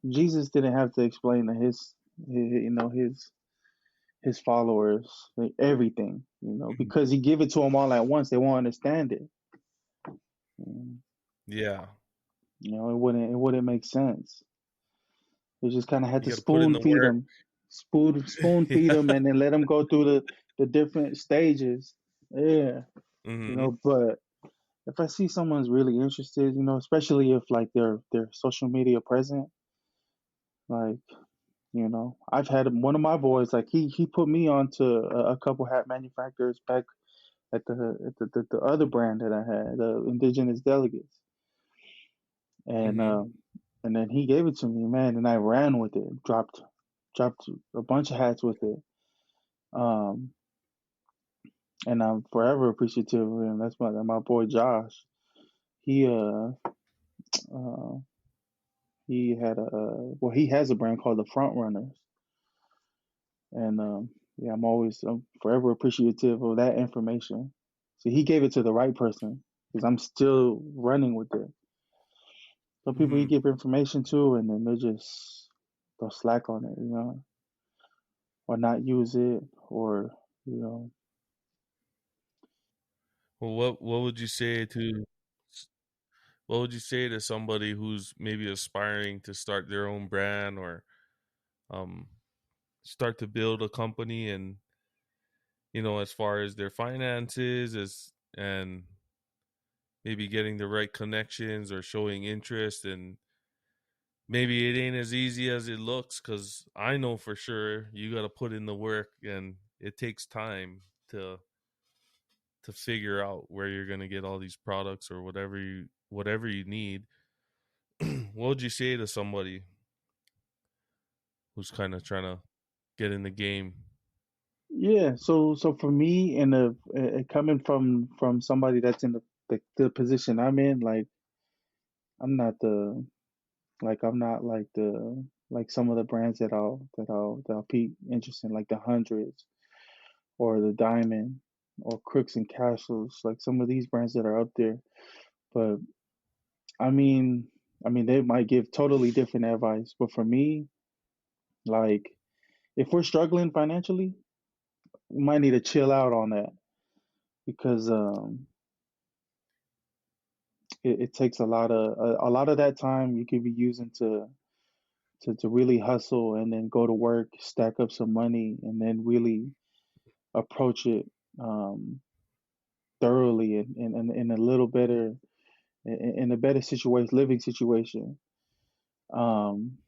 Jesus didn't have to explain to his followers like, everything, Mhm. because he give it to them all at once. They won't understand it. Mm, Yeah. it wouldn't make sense. They just kind of had You to gotta put in spoon the feed work. them, spoon feed Yeah. them, and then let them go through the different stages. Yeah, Mhm. But if I see someone's really interested, especially if like they're social media present, like I've had one of my boys like he put me onto a couple hat manufacturers back at the other brand that I had, the Indigenous Delegates, and Mhm. and then he gave it to me, man, and I ran with it, dropped a bunch of hats with it. Um, and I'm forever appreciative of him. That's my boy Josh. He uh he had he has a brand called the Front Runners, and yeah, I'm forever appreciative of that information. So he gave it to the right person because I'm still running with it. Some people you Mhm. give information to, and then they'll slack on it, or not use it, or you know, Well, what would you say to what would you say to somebody who's maybe aspiring to start their own brand or um start to build a company and as far as their finances as and maybe getting the right connections or showing interest and maybe it ain't as easy as it looks because I know for sure you got to put in the work and it takes time to figure out where you're going to get all these products or whatever you need. What would you say to somebody who's kind of trying to get in the game? yeah. So for me, coming from somebody that's in the position I'm in, like I'm not the I'm not like some of the brands that I'll be interested in, like the Hundreds or the Diamond or Crooks and Castles, like some of these brands that are up there. But I mean, they might give totally different advice. But for me, like if we're struggling financially, we might need to chill out on that because it takes a lot of that time you could be using to really hustle and then go to work, stack up some money, and then really approach it um, thoroughly and in a little better in a better situation, living situation. Um,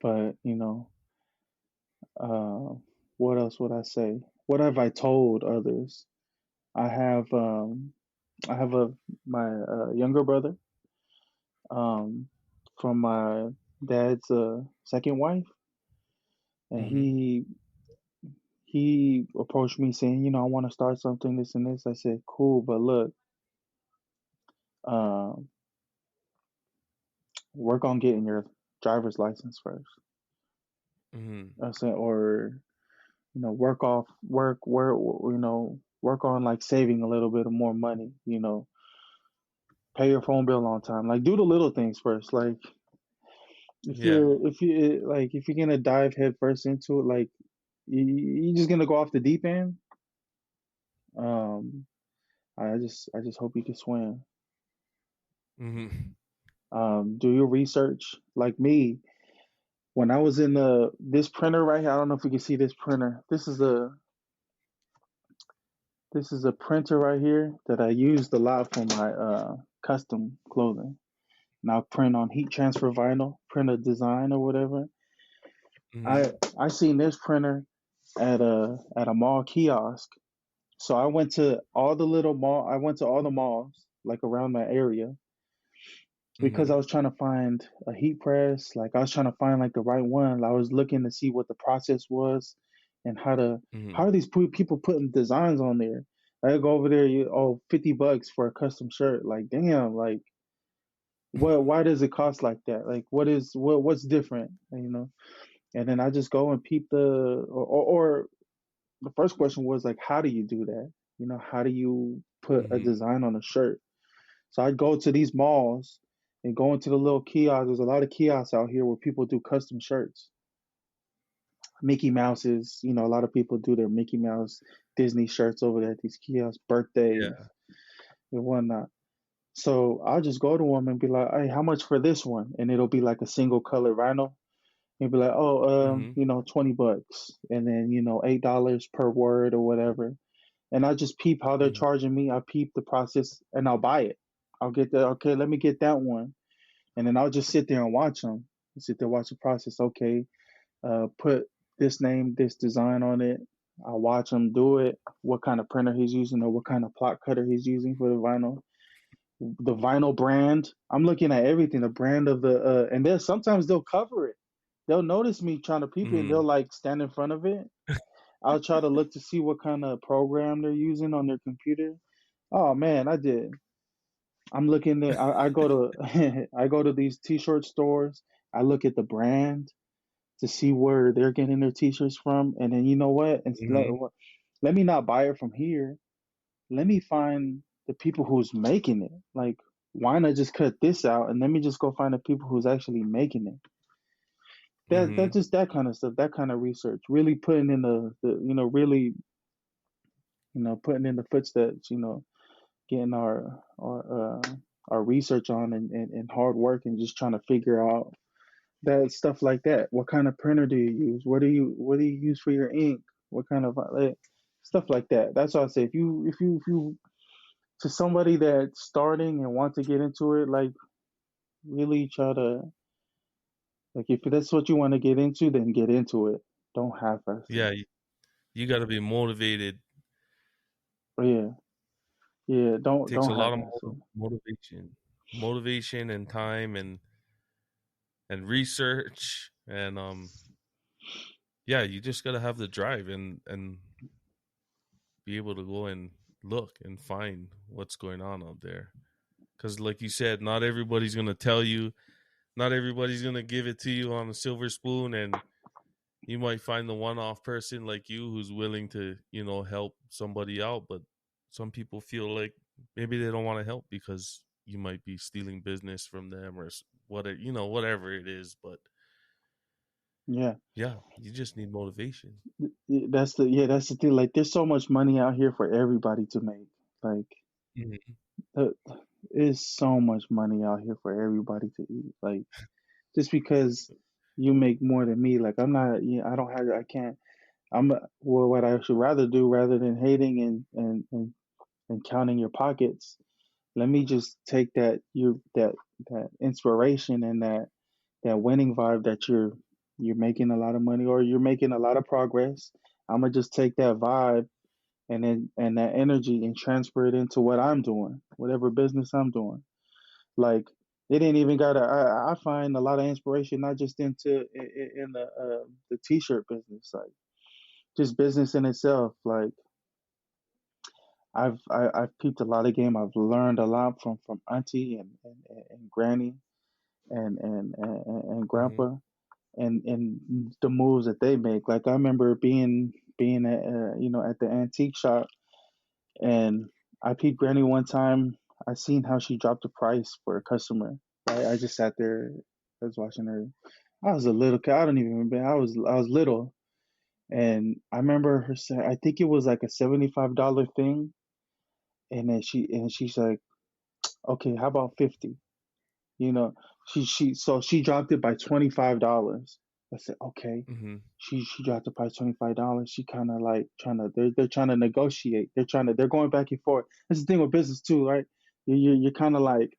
but uh, what else would I say? What have I told others? I have I have a my younger brother um, from my dad's second wife, and Mm-hmm. he approached me saying, I want to start something, this and this. I said, cool, but look, um, work on getting your driver's license first. Mm-hmm. I said, or work off work work on like saving a little bit of more money. Pay your phone bill on time. Like do the little things first. Like Yeah. if you're gonna dive head first into it, like you're just gonna go off the deep end. Um, I just hope you can swim. Mm-hmm. Do your research. Like me, when I was in this printer right here, I don't know if you can see this printer. This is a printer right here that I used a lot for my custom clothing. Now print on heat transfer vinyl, print a design or whatever. Mm-hmm. I seen this printer at a mall kiosk. So I went to all the little mall. I went to all the malls like around my area because I Mm-hmm. was trying to find a heat press. Like I was trying to find like the right one. I was looking to see what the process was and how Mm-hmm. are these people putting designs on there. I go over there, $50 for a custom shirt. Like damn, like what? Why does it cost like that? Like what's different? And then I just go and peep or the first question was like, how do you do that? How do you put a Mm-hmm. design on a shirt? So I'd go to these malls and go into the little kiosks. There's a lot of kiosks out here where people do custom shirts. Mickey Mouse's, a lot of people do their Mickey Mouse Disney shirts over there at these kiosks, birthdays Yeah. and whatnot. So I'll just go to them and be like, hey, how much for this one? And it'll be like a single color vinyl. And be like, oh, Mm-hmm. $20. And then, $8 per word or whatever. And I just peep how they're Mm-hmm. charging me. I peep the process and I'll buy it. I'll get that. Okay, let me get that one. And then I'll just sit there and watch them. Sit there, watch the process. Okay, put this name, this design on it. I'll watch him do it. What kind of printer he's using, or what kind of plot cutter he's using for the vinyl. The vinyl brand. I'm looking at everything. The brand of and then sometimes they'll cover it. They'll notice me trying to peep it, and they'll Mm-hmm. like stand in front of it. I'll try to look to see what kind of program they're using on their computer. Oh man, I did. I'm looking at. I go to I go to these t-shirt stores. I look at the brand to see where they're getting their t-shirts from, and then you know what? And Mm-hmm. let me not buy it from here. Let me find the people who's making it. Like, why not just cut this out and let me just go find the people who's actually making it? That Mm-hmm. just that kind of stuff, that kind of research, really putting in really putting in the footsteps, getting our research on and hard work and just trying to figure out that stuff like that. What kind of printer do you use? What do you use for your ink? What kind of stuff like that? That's what I say. If you to somebody that's starting and want to get into it, like really try to like if that's what you want to get into, then get into it. Don't half-ass it. Yeah. You got to be motivated. But yeah, yeah. Don't Takes don't a lot of half-ass it. motivation and time and research and yeah, you just got to have the drive and be able to go and look and find what's going on out there. Because, like you said, not everybody's going to tell you, not everybody's going to give it to you on a silver spoon. And you might find the one off person like you who's willing to, help somebody out. But some people feel like maybe they don't want to help because you might be stealing business from them or whatever it is. But Yeah, yeah, you just need motivation. that's the thing. Like, there's so much money out here for everybody to make. Like, Mhm. uh, There's so much money out here for everybody to eat. Like just because you make more than me, like I'm not, I don't have, I can't. Well, what I should rather do rather than hating and counting your pockets, let me just take that inspiration and that winning vibe that you're making a lot of money or you're making a lot of progress. I'm gonna just take that vibe and that energy and transfer it into what I'm doing, whatever business I'm doing. Like they didn't even gotta. I find a lot of inspiration not just in the t-shirt business, like just business in itself. Like I've peeped a lot of game. I've learned a lot from auntie and granny and Mm-hmm. grandpa and the moves that they make. Like I remember being at at the antique shop and I peeped granny one time. I seen how she dropped the price for a customer. I just sat there. I was watching her. I was a little kid. I don't even remember. I was little, and I remember her saying, I think it was like a $75 thing, and then she's like, okay, how about 50? You know, she dropped it by $25. I said, okay. Mm-hmm. She dropped the price $25. She kind of like trying to they're trying to negotiate. They're going back and forth. That's the thing with business too, right? You're kind of like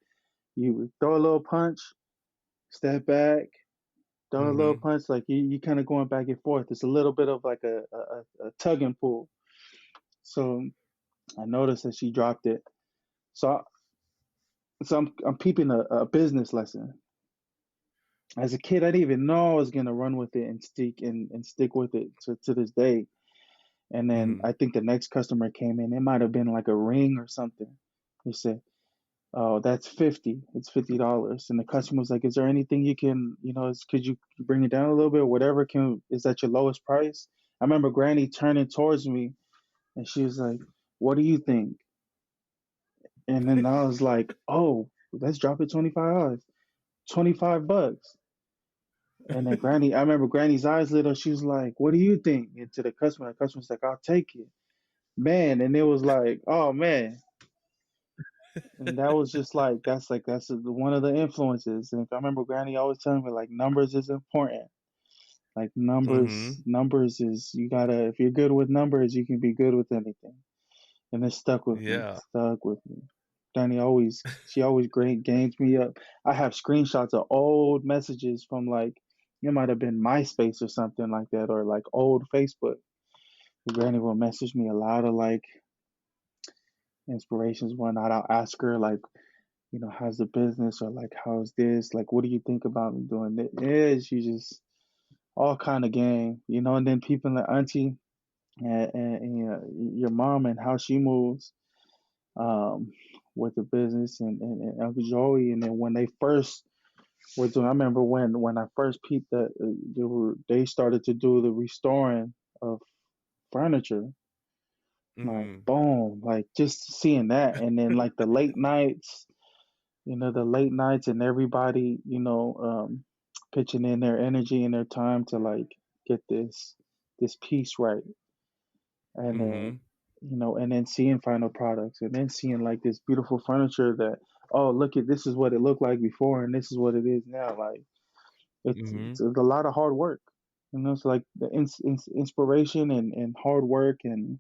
you throw a little punch, step back, throw a little Mm-hmm. punch. Like you kind of going back and forth. It's a little bit of like a tug and pull. So I noticed that she dropped it. So I'm peeping a business lesson. As a kid, I didn't even know I was gonna run with it and stick with it to this day. And then Mm-hmm. I think the next customer came in. It might have been like a ring or something. He said, "Oh, that's 50. It's $50." And the customer was like, "Is there anything you can, could you bring it down a little bit? Whatever can is that your lowest price?" I remember Granny turning towards me and she was like, "What do you think?" And then I was like, "Oh, let's drop it $25. $25." And then Granny, I remember Granny's eyes lit up. She was like, "What do you think?" And to the customer's like, "I'll take it." Man, and it was like, oh man. And that was just that's one of the influences. And if I remember Granny always telling me like numbers is important. Like Mm-hmm. numbers is you gotta if you're good with numbers, you can be good with anything. And it stuck with me. Yeah. Stuck with me. Granny always she always great games me up. I have screenshots of old messages from like it might have been MySpace or something like that, or like old Facebook. Granny will message me a lot of like inspirations, whatnot. I'll ask her like, how's the business or like how's this? Like what do you think about me doing this? Yeah, she just all kind of game, and then people like auntie and your mom and how she moves um with the business and Uncle Joey and then when they first were doing I remember when I first peeped that they started to do the restoring of furniture like Mm-hmm. boom like just seeing that and then like the late nights and everybody, pitching in their energy and their time to like get this piece right. And Mm-hmm. then, and then seeing final products and then seeing like this beautiful furniture that, oh, look at this is what it looked like before and this is what it is now. Like Mm-hmm. it's a lot of hard work. It's like the inspiration and hard work and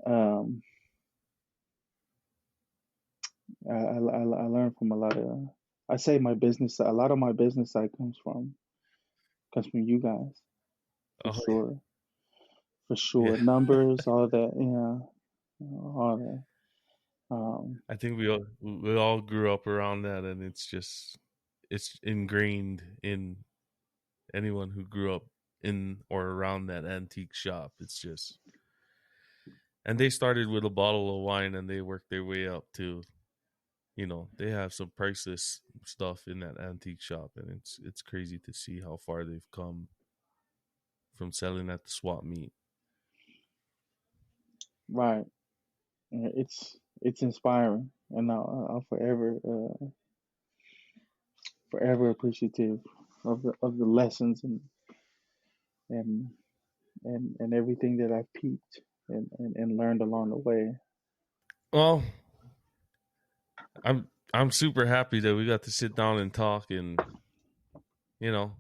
um, I learned from a lot of. I say my business. A lot of my business side comes from you guys for Oh, sure, for yeah. sure. Numbers, all that, all that. I think we all grew up around that, and it's ingrained in anyone who grew up in or around that antique shop. It's just, and they started with a bottle of wine, and they worked their way up to, they have some priceless stuff in that antique shop, and it's crazy to see how far they've come from selling at the swap meet. Right. It's inspiring, and I'll forever appreciative of the lessons and and everything that I've peeped and learned along the way. Well, I'm super happy that we got to sit down and talk and, you know,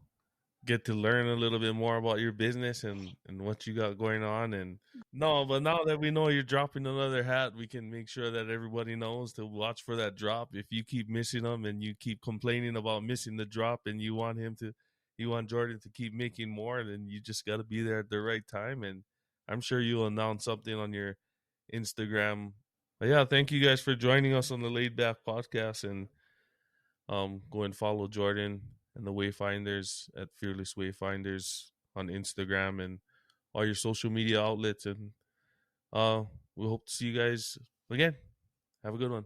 get to learn a little bit more about your business and what you got going on. And no, but now that we know you're dropping another hat, we can make sure that everybody knows to watch for that drop. If you keep missing them and you keep complaining about missing the drop and you want Jordan to keep making more, then you just got to be there at the right time. And I'm sure you'll announce something on your Instagram. But yeah, thank you guys for joining us on the Laid Back podcast. And go and follow Jordan and the Wayfinders at Fearless Wayfinders on Instagram and all your social media outlets. And we hope to see you guys again. Have a good one.